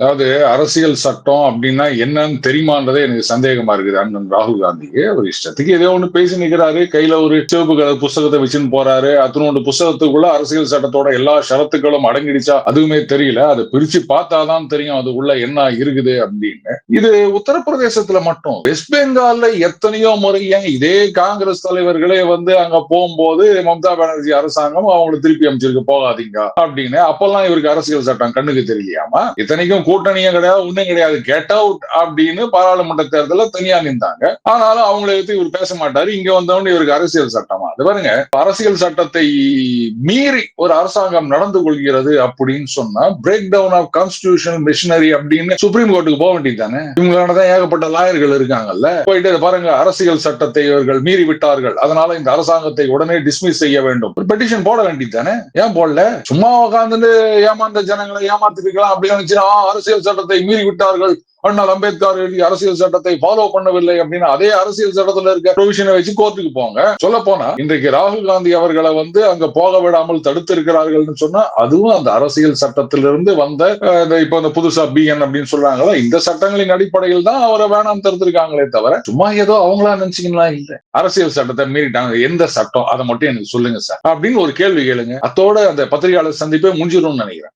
அதாவது அரசியல் சட்டம் அப்படின்னா என்னன்னு தெரியுமான்றதே எனக்கு சந்தேகமா இருக்குது. அண்ணன் ராகுல் காந்திக்கு ஒரு இஷ்டத்துக்கு ஏதோ ஒண்ணு பேசி நிக்கிறாரு, கையில ஒரு சிவப்பு கலர் புஸ்தகத்தை வச்சுன்னு போறாரு. அத்தனோட புஸ்தகத்துக்குள்ள அரசியல் சட்டத்தோட எல்லா ஷரத்துக்களும் அடங்கிடுச்சா அதுவுமே தெரியல. அதை பிரிச்சு பார்த்தாதான் தெரியும் அது உள்ள என்ன இருக்குது அப்படின்னு. இது உத்தரப்பிரதேசத்துல மட்டும், வெஸ்ட் பெங்கால்ல எத்தனையோ முறை ஏன் இதே காங்கிரஸ் தலைவர்களே அங்க போகும்போது மம்தா பானர்ஜி அரசாங்கம் அவங்களை திருப்பி அமைச்சிருக்கு போகாதீங்க அப்படின்னு. அப்பெல்லாம் இவருக்கு அரசியல் சட்டம் கண்ணுக்கு தெரியலையாமா? இத்தனைக்கும் கூட்டணியும் கிடையாது, ஒண்ணும் கிடையாது, கெட் அவுட் அப்படின்னு பாராளுமன்ற தேர்தலில் தனியா நின்றாங்க. ஆனாலும் அவங்களை எடுத்து இவர் பேச மாட்டாரு. இங்க வந்தவொடனே இவருக்கு அரசியல் சட்டமா? அது பாருங்க, அரசியல் சட்டத்தை மீறி ஒரு அரசாங்கம் நடந்து கொள்கிறது அப்படின்னு சொன்னா break down of constitutional machinery அப்படின்னு சுப்ரீம் கோர்ட்டுக்கு போக வேண்டியது தானே. இவங்களானதான் ஏகப்பட்ட லாயர்கள் இருக்காங்கல்ல, போயிட்டு பாருங்க அரசியல் சட்டத்தை இவர்கள் மீறி விட்டார்கள், அதனால இந்த அரசாங்கத்தை உடனே டிஸ்மிஸ் செய்ய வேண்டும், பெட்டிஷன் போட வேண்டியது தானே. ஏன் போடல? சும்மா உட்கார்ந்து ஏமாந்த ஜனங்களை ஏமாத்திருக்கலாம் அப்படின்னு நினைச்சு அரசியல் சட்டத்தை மீறி விட்டார்கள், அண்ணல் அம்பேத்கர் எழுதிய அரசியல் சட்டத்தை ஃபாலோ பண்ணவில்லை அப்படின்னு அதே அரசியல் சட்டத்துல இருக்க ப்ரொவிஷனை வச்சு கோர்ட்டுக்கு போங்க. சொல்ல போனா இன்றைக்கு ராகுல் காந்தி அவர்களை அங்க போக விடாமல் தடுத்து இருக்கிறார்கள் சொன்னா அதுவும் அந்த அரசியல் சட்டத்திலிருந்து வந்த இப்ப இந்த புதுசா பிஎன் அப்படின்னு சொல்றாங்களா, இந்த சட்டங்களின் அடிப்படையில் தான் அவரை வேணாம் தடுத்திருக்காங்களே தவிர சும்மா ஏதோ அவங்களா நினைச்சீங்களா? இல்ல, அரசியல் சட்டத்தை மீறிட்டாங்க. எந்த சட்டம்? அதை மட்டும் எனக்கு சொல்லுங்க சார் அப்படின்னு ஒரு கேள்வி கேளுங்க. அத்தோட அந்த பத்திரிகையாளர் சந்திப்பே முடிஞ்சிடும் நினைக்கிறேன்.